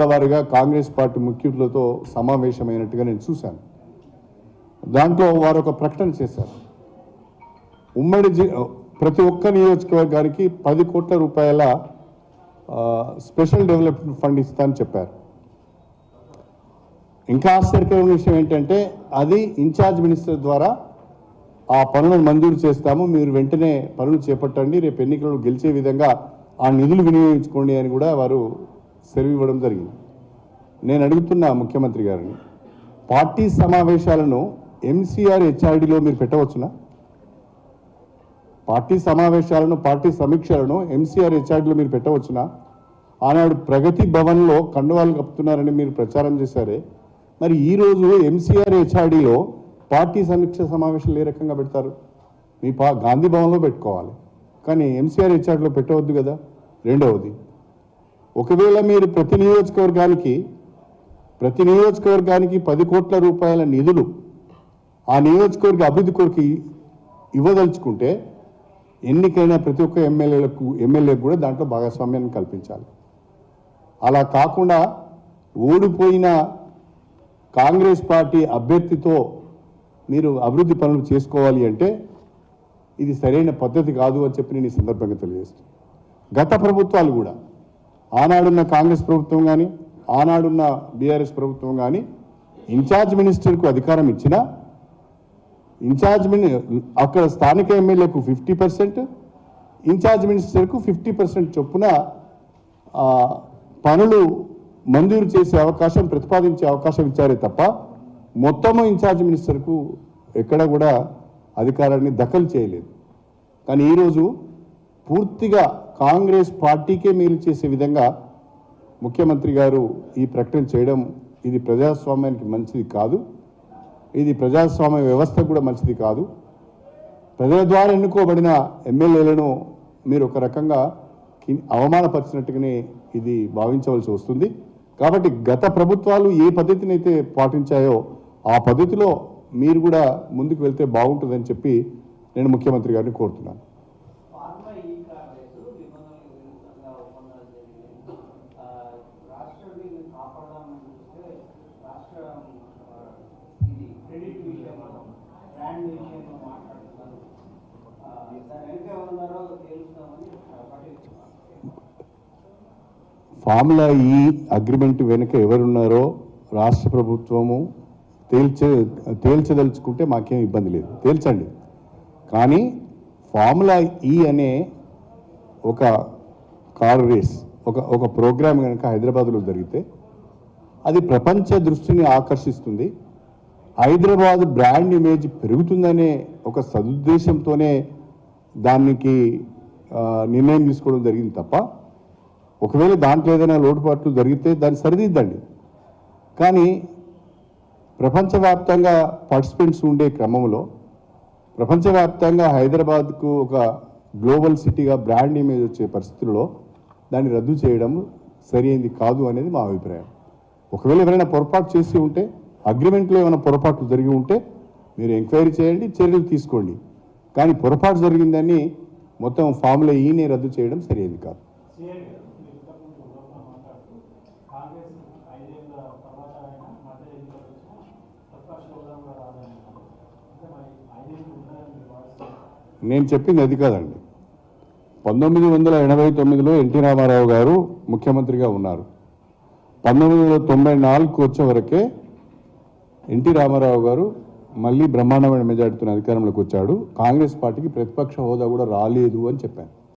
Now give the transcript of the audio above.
వారిగా కాంగ్రెస్ పార్టీ ముఖ్యులతో సమావేశమైనట్టుగా నేను చూశాను. దాంట్లో వారు ఒక ప్రకటన చేశారు. ఉమ్మడి ప్రతి ఒక్క నియోజకవర్గానికి 10 కోట్ల రూపాయల స్పెషల్ డెవలప్మెంట్ ఫండ్ ఇస్తా అని చెప్పారు. ఇంకా ఆశ్చర్యకరమైన విషయం ఏంటంటే అది ఇన్ఛార్జ్ మినిస్టర్ ద్వారా ఆ పనులను మంజూరు చేస్తాము, మీరు వెంటనే పనులు చేపట్టండి, రేపు ఎన్నికలను గెలిచే విధంగా ఆ నిధులు వినియోగించుకోండి అని కూడా వారు సెలవు ఇవ్వడం జరిగింది. నేను అడుగుతున్నా ముఖ్యమంత్రి గారిని, పార్టీ సమావేశాలను ఎంసీఆర్ హెచ్ఆర్డీలో మీరు పెట్టవచ్చునా? పార్టీ సమావేశాలను, పార్టీ సమీక్షలను ఎంసీఆర్ హెచ్ఆర్డీలో మీరు పెట్టవచ్చునా? ఆనాడు ప్రగతి భవన్లో కండువాలు కప్పుతున్నారని మీరు ప్రచారం చేశారే, మరి ఈరోజు ఎంసీఆర్ హెచ్ఆర్డీలో పార్టీ సమీక్ష సమావేశాలు ఏ రకంగా పెడతారు? మీ గాంధీ భవన్లో పెట్టుకోవాలి, కానీ ఎంసీఆర్ హెచ్ఆర్డీలో పెట్టవద్దు కదా. రెండవది, ఒకవేళ మీరు ప్రతి నియోజకవర్గానికి 10 కోట్ల రూపాయల నిధులు ఆ నియోజకవర్గ అభివృద్ధి కొరకు ఇవ్వదలుచుకుంటే ఎన్నికైన ప్రతి ఒక్క ఎమ్మెల్యేలకు కూడా దాంట్లో భాగస్వామ్యాన్ని కల్పించాలి. అలా కాకుండా ఓడిపోయిన కాంగ్రెస్ పార్టీ అభ్యర్థితో మీరు అభివృద్ధి పనులు చేసుకోవాలి అంటే ఇది సరైన పద్ధతి కాదు అని చెప్పి నేను ఈ సందర్భంగా తెలియజేస్తాను. గత ప్రభుత్వాలు కూడా, ఆనాడున్న కాంగ్రెస్ ప్రభుత్వం కానీ ఆనాడున్న బీఆర్ఎస్ ప్రభుత్వం కానీ ఇన్ఛార్జ్ మినిస్టర్కు అధికారం ఇచ్చినా అక్కడ స్థానిక ఎమ్మెల్యేకు 50%, ఇన్ఛార్జ్ మినిస్టర్కు 50% చొప్పున పనులు మంజూరు చేసే అవకాశం, ప్రతిపాదించే అవకాశం ఇచ్చారే తప్ప మొత్తము ఇన్ఛార్జ్ మినిస్టర్కు ఎక్కడ కూడా అధికారాన్ని దఖలు చేయలేదు. కానీ ఈరోజు పూర్తిగా కాంగ్రెస్ పార్టీకే మేలు చేసే విధంగా ముఖ్యమంత్రి గారు ఈ ప్రకటన చేయడం ఇది ప్రజాస్వామ్యానికి మంచిది కాదు, ఇది ప్రజాస్వామ్య వ్యవస్థకు కూడా మంచిది కాదు. ప్రజల ద్వారా ఎన్నుకోబడిన ఎమ్మెల్యేలను మీరు ఒక రకంగా అవమానపరిచినట్టుగానే ఇది భావించవలసి వస్తుంది. కాబట్టి గత ప్రభుత్వాలు ఏ పద్ధతిని అయితే పాటించాయో ఆ పద్ధతిలో మీరు కూడా ముందుకు వెళ్తే బాగుంటుందని చెప్పి నేను ముఖ్యమంత్రి గారిని కోరుతున్నాను. ఫార్ములా ఈ అగ్రిమెంట్ వెనుక ఎవరున్నారో రాష్ట్ర ప్రభుత్వము తేల్చదలుచుకుంటే మాకేం ఇబ్బంది లేదు, తేల్చండి. కానీ ఫార్ములా ఈ అనే ఒక కారు రేస్, ఒక ప్రోగ్రామ్ కనుక హైదరాబాద్లో జరిగితే అది ప్రపంచ దృష్టిని ఆకర్షిస్తుంది, హైదరాబాద్ బ్రాండ్ ఇమేజ్ పెరుగుతుందనే ఒక సదుద్దేశంతోనే దానికి నిర్ణయం తీసుకోవడం జరిగింది తప్ప, ఒకవేళ దాంట్లో ఏదైనా లోటుపాట్లు జరిగితే దాన్ని సరిదిద్దండి. కానీ ప్రపంచవ్యాప్తంగా పార్టిసిపెంట్స్ ఉండే క్రమంలో ప్రపంచవ్యాప్తంగా హైదరాబాద్కు ఒక గ్లోబల్ సిటీగా బ్రాండ్ ఇమేజ్ వచ్చే పరిస్థితుల్లో దాన్ని రద్దు చేయడం సరైనది కాదు అనేది మా అభిప్రాయం. ఒకవేళ ఎవరైనా పొరపాటు చేసి ఉంటే, అగ్రిమెంట్లో ఏమైనా పొరపాట్లు జరిగి ఉంటే మీరు ఎంక్వైరీ చేయండి, చర్యలు తీసుకోండి. కానీ పొరపాటు జరిగిందని మొత్తం ఫార్ములా ఈనే రద్దు చేయడం సరైనది కాదు. నేను చెప్పింది అది కాదండి. 1989లో ఎన్టీ రామారావు గారు ముఖ్యమంత్రిగా ఉన్నారు. 1994కు వచ్చే వరకే ఎన్టీ రామారావు గారు మళ్ళీ బ్రహ్మాండమైన మెజార్టీతో అధికారంలోకి వచ్చాడు. కాంగ్రెస్ పార్టీకి ప్రతిపక్ష హోదా కూడా రాలేదు అని చెప్పాను.